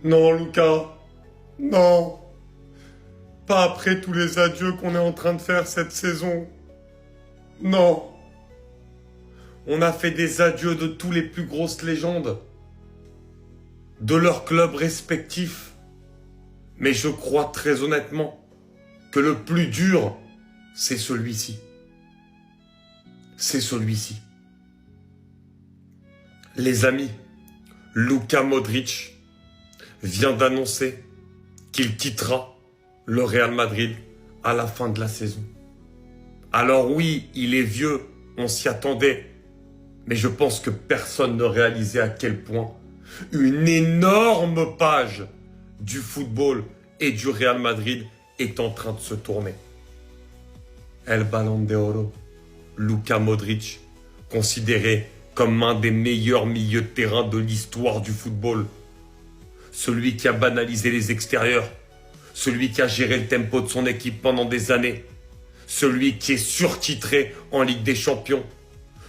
Non, Lucas. Non. Pas après tous les adieux qu'on est en train de faire cette saison. Non. On a fait des adieux de tous les plus grosses légendes. De leurs clubs respectifs. Mais je crois très honnêtement que le plus dur, c'est celui-ci. C'est celui-ci. Les amis, Luka Modric vient d'annoncer qu'il quittera le Real Madrid à la fin de la saison. Alors oui, il est vieux, on s'y attendait, mais je pense que personne ne réalisait à quel point une énorme page du football et du Real Madrid est en train de se tourner. El Ballon d'Oro, Luka Modric, considéré comme un des meilleurs milieux de terrain de l'histoire du football. Celui qui a banalisé les extérieurs, celui qui a géré le tempo de son équipe pendant des années, celui qui est surtitré en Ligue des Champions,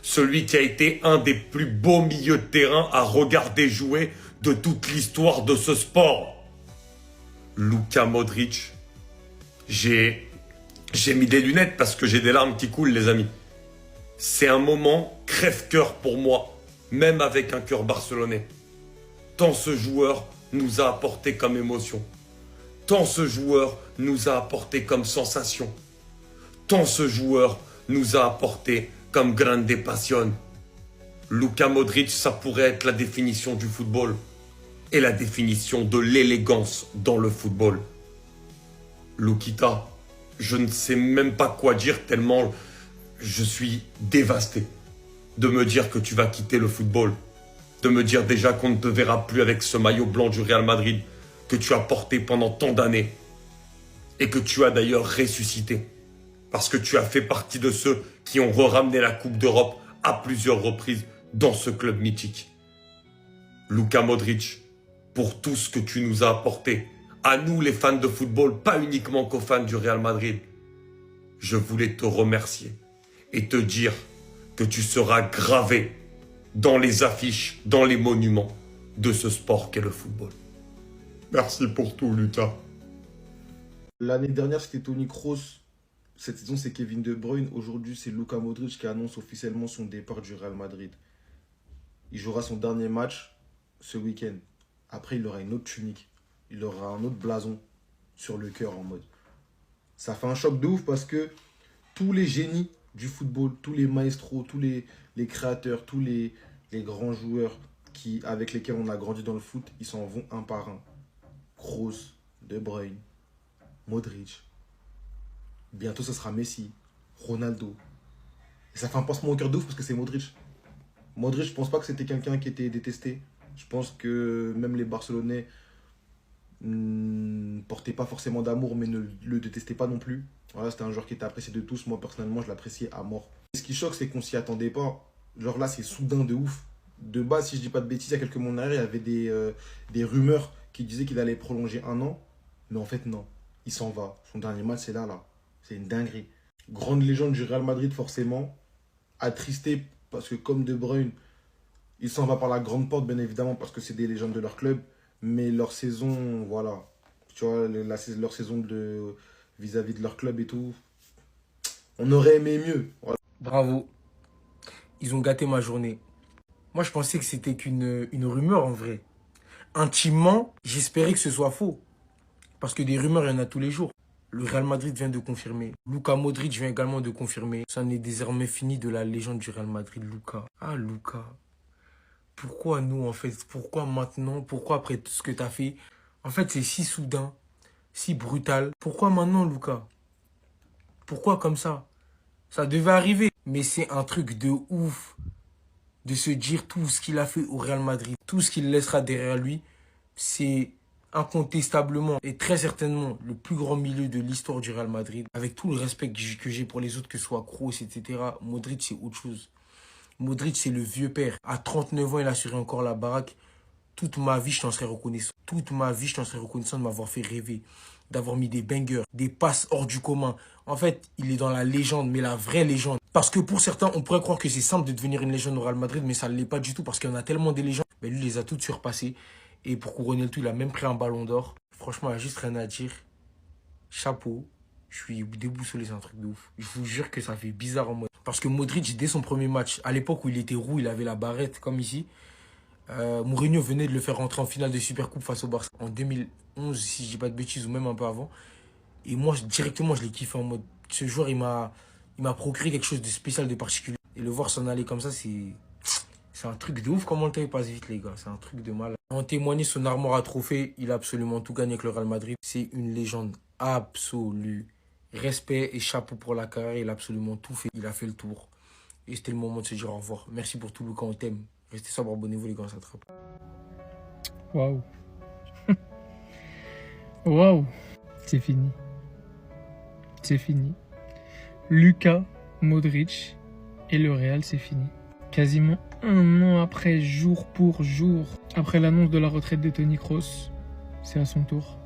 celui qui a été un des plus beaux milieux de terrain à regarder jouer de toute l'histoire de ce sport. Luka Modric. J'ai mis des lunettes parce que j'ai des larmes qui coulent, les amis. C'est un moment crève-cœur pour moi, même avec un cœur barcelonais. Tant ce joueur nous a apporté comme émotion. Tant ce joueur nous a apporté comme sensation. Tant ce joueur nous a apporté comme grande passion. Luka Modric, ça pourrait être la définition du football et la définition de l'élégance dans le football. Lukita, je ne sais même pas quoi dire tellement je suis dévasté de me dire que tu vas quitter le football, de me dire déjà qu'on ne te verra plus avec ce maillot blanc du Real Madrid que tu as porté pendant tant d'années et que tu as d'ailleurs ressuscité parce que tu as fait partie de ceux qui ont ramené la Coupe d'Europe à plusieurs reprises dans ce club mythique. Luka Modric, pour tout ce que tu nous as apporté, à nous les fans de football, pas uniquement qu'aux fans du Real Madrid, je voulais te remercier et te dire que tu seras gravé dans les affiches, dans les monuments de ce sport qu'est le football. Merci pour tout, Lucas. L'année dernière, c'était Toni Kroos. Cette saison, c'est Kevin De Bruyne. Aujourd'hui, c'est Luka Modric qui annonce officiellement son départ du Real Madrid. Il jouera son dernier match ce week-end. Après, il aura une autre tunique. Il aura un autre blason sur le cœur en mode. Ça fait un choc de ouf parce que tous les génies du football, tous les maestros, tous les créateurs, tous les grands joueurs avec lesquels on a grandi dans le foot, ils s'en vont un par un. Kroos, De Bruyne, Modric. Bientôt, ce sera Messi, Ronaldo. Et ça fait un pansement au cœur de ouf parce que c'est Modric. Modric, je pense pas que c'était quelqu'un qui était détesté. Je pense que même les Barcelonais portaient pas forcément d'amour, mais ne le détestaient pas non plus. Voilà, c'était un joueur qui était apprécié de tous. Moi, personnellement, je l'appréciais à mort. Et ce qui choque, c'est qu'on s'y attendait pas. Genre là, c'est soudain de ouf. De base, si je dis pas de bêtises, il y a quelques mois en arrière, il y avait des rumeurs qui disaient qu'il allait prolonger 1 an. Mais en fait, non. Il s'en va. Son dernier match, c'est là. C'est une dinguerie. Grande légende du Real Madrid, forcément. Attristé parce que comme De Bruyne, il s'en va par la grande porte, bien évidemment, parce que c'est des légendes de leur club. Mais leur saison, voilà. Tu vois, leur saison vis-à-vis de leur club et tout. On aurait aimé mieux. Voilà. Bravo. Ils ont gâté ma journée. Moi, je pensais que c'était qu'une rumeur en vrai. Intimement, j'espérais que ce soit faux. Parce que des rumeurs, il y en a tous les jours. Le Real Madrid vient de confirmer. Luka Modric vient également de confirmer. Ça n'est désormais fini de la légende du Real Madrid, Luka. Ah, Luka. Pourquoi nous, en fait? Pourquoi maintenant? Pourquoi après tout ce que tu as fait? En fait, c'est si soudain, si brutal. Pourquoi maintenant, Luka? Pourquoi comme ça? Ça devait arriver. Mais c'est un truc de ouf de se dire tout ce qu'il a fait au Real Madrid, tout ce qu'il laissera derrière lui. C'est incontestablement et très certainement le plus grand milieu de l'histoire du Real Madrid. Avec tout le respect que j'ai pour les autres, que ce soit Kroos, etc. Modric, c'est autre chose. Modric, c'est le vieux père. À 39 ans, il assurait encore la baraque. Toute ma vie, je t'en serais reconnaissant. Toute ma vie, je t'en serais reconnaissant de m'avoir fait rêver. D'avoir mis des bangers, des passes hors du commun. En fait, il est dans la légende, mais la vraie légende. Parce que pour certains, on pourrait croire que c'est simple de devenir une légende au Real Madrid, mais ça ne l'est pas du tout parce qu'il y en a tellement des légendes. Mais lui, il les a toutes surpassées. Et pour couronner le tout, il a même pris un ballon d'or. Franchement, il n'y a juste rien à dire. Chapeau. Je suis déboussolé, c'est un truc de ouf. Je vous jure que ça fait bizarre en mode. Parce que Modric, dès son premier match, à l'époque où il était roux, il avait la barrette comme ici. Mourinho venait de le faire rentrer en finale de Supercoupe face au Barça en 2011, si je dis pas de bêtises, ou même un peu avant. Et moi, directement, je l'ai kiffé en mode. Ce joueur, il m'a procuré quelque chose de spécial, de particulier. Et le voir s'en aller comme ça, c'est un truc de ouf. Comment le temps il passe vite, les gars. C'est un truc de mal. En témoigner, son armoire à trophées, il a absolument tout gagné avec le Real Madrid. C'est une légende absolue. Respect et chapeau pour la carrière. Il a absolument tout fait. Il a fait le tour. Et c'était le moment de se dire au revoir. Merci pour tout, Lucas. On t'aime. Restez sobre, abonnez-vous, les gars. Ça attrape. Waouh. Waouh. C'est fini. C'est fini. Luka Modric et le Real, c'est fini. Quasiment un an après, jour pour jour, après l'annonce de la retraite de Toni Kroos, c'est à son tour.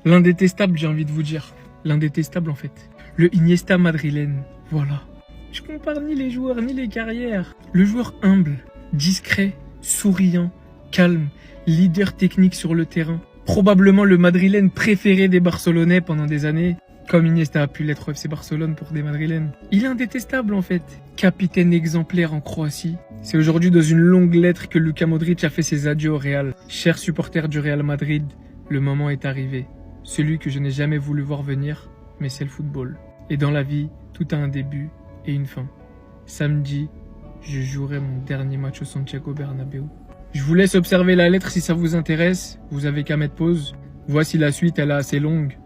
L'indétestable, j'ai envie de vous dire. L'indétestable, en fait. Le Iniesta madrilène. Voilà. Je compare ni les joueurs, ni les carrières. Le joueur humble, discret, souriant, calme, leader technique sur le terrain. Probablement le madrilène préféré des Barcelonais pendant des années. Comme Iniesta a pu l'être au FC Barcelone pour des madrilènes. Il est indétestable en fait. Capitaine exemplaire en Croatie. C'est aujourd'hui dans une longue lettre que Luka Modric a fait ses adieux au Real. Chers supporters du Real Madrid, le moment est arrivé. Celui que je n'ai jamais voulu voir venir, mais c'est le football. Et dans la vie, tout a un début et une fin. Samedi, je jouerai mon dernier match au Santiago Bernabéu. Je vous laisse observer la lettre si ça vous intéresse. Vous avez qu'à mettre pause. Voici la suite, elle est assez longue.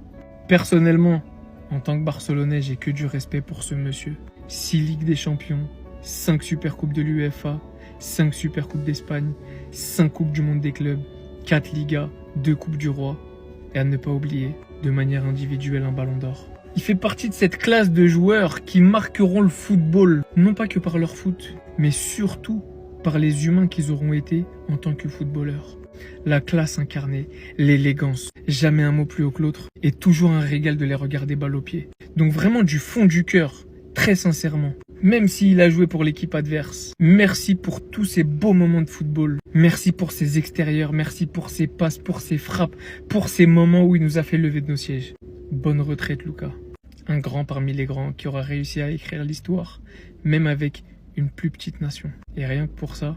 Personnellement, en tant que Barcelonais, j'ai que du respect pour ce monsieur. 6 Ligues des Champions, 5 Supercoupes de l'UEFA, 5 Supercoupes d'Espagne, 5 Coupes du Monde des clubs, 4 Ligas, 2 Coupes du Roi. Et à ne pas oublier, de manière individuelle, un ballon d'or. Il fait partie de cette classe de joueurs qui marqueront le football, non pas que par leur foot, mais surtout par les humains qu'ils auront été en tant que footballeurs. La classe incarnée, l'élégance, jamais un mot plus haut que l'autre, et toujours un régal de les regarder balle au pied. Donc vraiment du fond du cœur, très sincèrement, même s'il a joué pour l'équipe adverse, merci pour tous ces beaux moments de football, merci pour ses extérieurs, merci pour ses passes, pour ses frappes, pour ces moments où il nous a fait lever de nos sièges. Bonne retraite Luka, un grand parmi les grands qui aura réussi à écrire l'histoire, même avec une plus petite nation. Et rien que pour ça,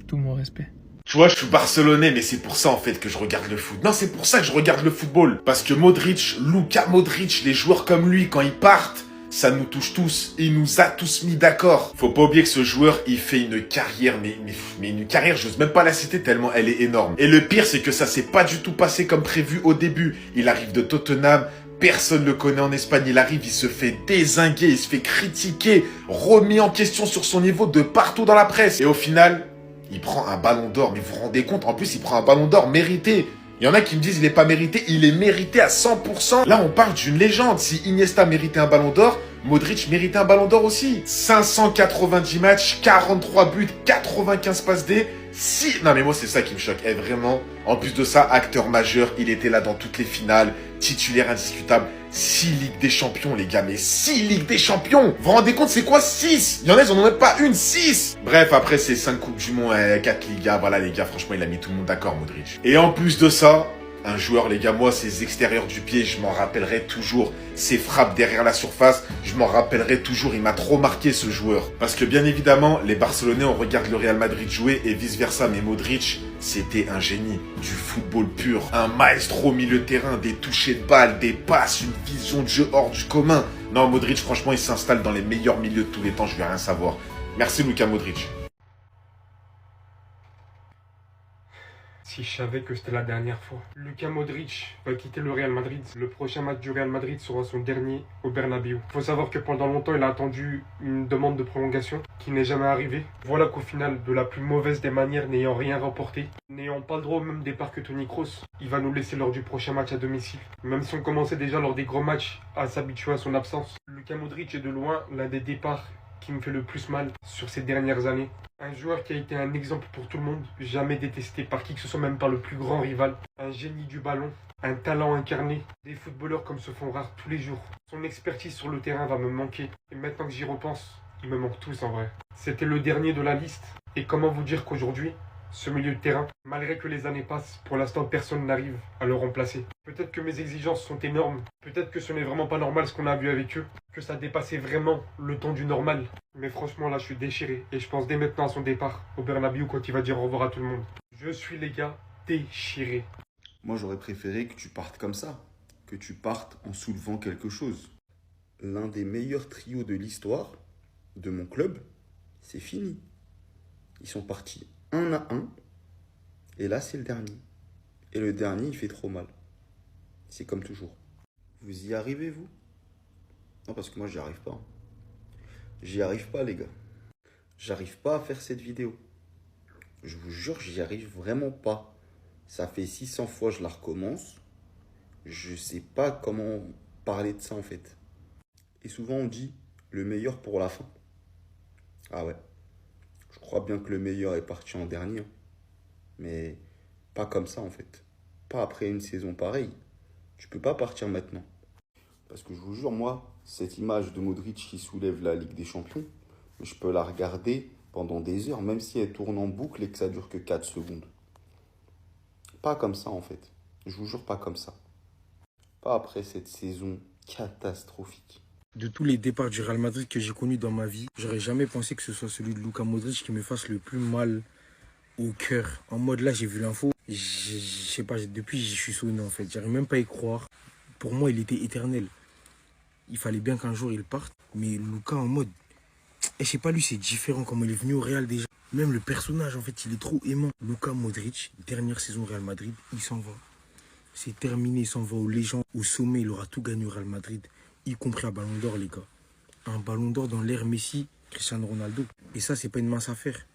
tout mon respect. Tu vois, je suis barcelonais, mais c'est pour ça en fait que je regarde le foot. Non, c'est pour ça que je regarde le football. Parce que Modric, Luka Modric, les joueurs comme lui, quand ils partent, ça nous touche tous. Il nous a tous mis d'accord. Faut pas oublier que ce joueur, il fait une carrière, mais une carrière, j'ose même pas la citer tellement elle est énorme. Et le pire, c'est que ça s'est pas du tout passé comme prévu au début. Il arrive de Tottenham. Personne ne le connaît en Espagne, il arrive, il se fait dézinguer, il se fait critiquer, remis en question sur son niveau de partout dans la presse. Et au final, il prend un ballon d'or, mais vous vous rendez compte, en plus il prend un ballon d'or mérité. Il y en a qui me disent il n'est pas mérité, il est mérité à 100%. Là on parle d'une légende, si Iniesta méritait un ballon d'or, Modric méritait un ballon d'or aussi. 590 matchs, 43 buts, 95 passes D. Non mais moi c'est ça qui me choque, vraiment. En plus de ça, acteur majeur, il était là dans toutes les finales, titulaire indiscutable. 6 Ligues des Champions les gars, mais 6 Ligues des Champions. Vous vous rendez compte c'est quoi 6? Il y en a ils en ont même pas une, 6. Bref, après c'est 5 Coupes du Monde, 4 Ligas, voilà les gars, franchement il a mis tout le monde d'accord Modric. Et en plus de ça, un joueur les gars, moi ses extérieurs du pied, je m'en rappellerai toujours. Ses frappes derrière la surface, je m'en rappellerai toujours, il m'a trop marqué ce joueur. Parce que bien évidemment, les Barcelonais on regarde le Real Madrid jouer et vice versa, mais Modric, c'était un génie, du football pur, un maestro au milieu de terrain, des touchés de balle, des passes, une vision de jeu hors du commun. Non, Modric franchement il s'installe dans les meilleurs milieux de tous les temps, je vais rien savoir. Merci Luka Modric. Si je savais que c'était la dernière fois. Luka Modric va quitter le Real Madrid. Le prochain match du Real Madrid sera son dernier au Bernabéu. Il faut savoir que pendant longtemps, il a attendu une demande de prolongation qui n'est jamais arrivée. Voilà qu'au final, de la plus mauvaise des manières, n'ayant rien remporté, n'ayant pas le droit au même départ que Toni Kroos, il va nous laisser lors du prochain match à domicile. Même si on commençait déjà lors des gros matchs à s'habituer à son absence. Luka Modric est de loin l'un des départs qui me fait le plus mal sur ces dernières années. Un joueur qui a été un exemple pour tout le monde, jamais détesté par qui que ce soit, même par le plus grand rival. Un génie du ballon, un talent incarné. Des footballeurs comme se font rares tous les jours. Son expertise sur le terrain va me manquer. Et maintenant que j'y repense, ils me manquent tous en vrai. C'était le dernier de la liste. Et comment vous dire qu'aujourd'hui, ce milieu de terrain. Malgré que les années passent, pour l'instant personne n'arrive à le remplacer. Peut-être que mes exigences sont énormes, peut-être que ce n'est vraiment pas normal ce qu'on a vu avec eux, que ça dépassait vraiment le temps du normal. Mais franchement là je suis déchiré et je pense dès maintenant à son départ au Bernabéu quand il va dire au revoir à tout le monde. Je suis les gars déchiré. Moi, j'aurais préféré que tu partes comme ça, que tu partes en soulevant quelque chose. L'un des meilleurs trios de l'histoire de mon club, c'est fini. Ils sont partis 1-1, et là, c'est le dernier. Et le dernier, il fait trop mal. C'est comme toujours. Vous y arrivez, vous? Non, parce que moi, j'y arrive pas. J'y arrive pas, les gars. J'arrive pas à faire cette vidéo. Je vous jure, j'y arrive vraiment pas. Ça fait 600 fois que je la recommence. Je sais pas comment parler de ça, en fait. Et souvent, on dit le meilleur pour la fin. Ah ouais. Je crois bien que le meilleur est parti en dernier. Mais pas comme ça, en fait. Pas après une saison pareille. Tu peux pas partir maintenant. Parce que je vous jure, moi, cette image de Modric qui soulève la Ligue des Champions, je peux la regarder pendant des heures, même si elle tourne en boucle et que ça dure que 4 secondes. Pas comme ça, en fait. Je vous jure, pas comme ça. Pas après cette saison catastrophique. De tous les départs du Real Madrid que j'ai connus dans ma vie, j'aurais jamais pensé que ce soit celui de Luka Modric qui me fasse le plus mal au cœur. En mode là, j'ai vu l'info, je sais pas, depuis je suis sonné en fait. J'arrive même pas à y croire. Pour moi, il était éternel. Il fallait bien qu'un jour il parte. Mais Luka en mode, je sais pas, lui c'est différent comment il est venu au Real déjà. Même le personnage en fait, il est trop aimant. Luka Modric, dernière saison au Real Madrid, il s'en va. C'est terminé, il s'en va aux légendes. Au sommet, il aura tout gagné au Real Madrid, y compris un ballon d'or, les gars. Un ballon d'or dans l'ère Messi, Cristiano Ronaldo. Et ça, c'est pas une mince affaire.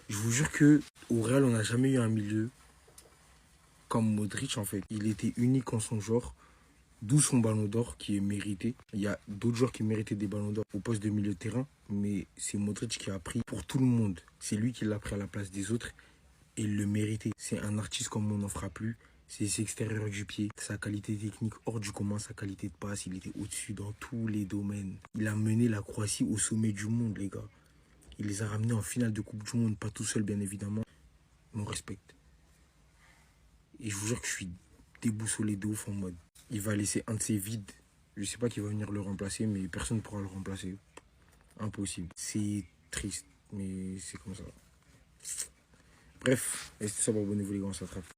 Je vous jure que au Real, on n'a jamais eu un milieu comme Modric, en fait. Il était unique en son genre, d'où son ballon d'or qui est mérité. Il y a d'autres joueurs qui méritaient des ballons d'or au poste de milieu de terrain, mais c'est Modric qui a pris pour tout le monde. C'est lui qui l'a pris à la place des autres et il le méritait. C'est un artiste comme on n'en fera plus. C'est ses extérieurs du pied, sa qualité technique hors du commun, sa qualité de passe, il était au-dessus dans tous les domaines. Il a mené la Croatie au sommet du monde, les gars. Il les a ramenés en finale de Coupe du Monde, pas tout seul, bien évidemment. Mais on respecte. Et je vous jure que je suis déboussolé de ouf en mode. Il va laisser un de ses vides. Je sais pas qui va venir le remplacer, mais personne ne pourra le remplacer. Impossible. C'est triste, mais c'est comme ça. Bref, et c'était ça, abonnez-vous les gars, on s'attrape.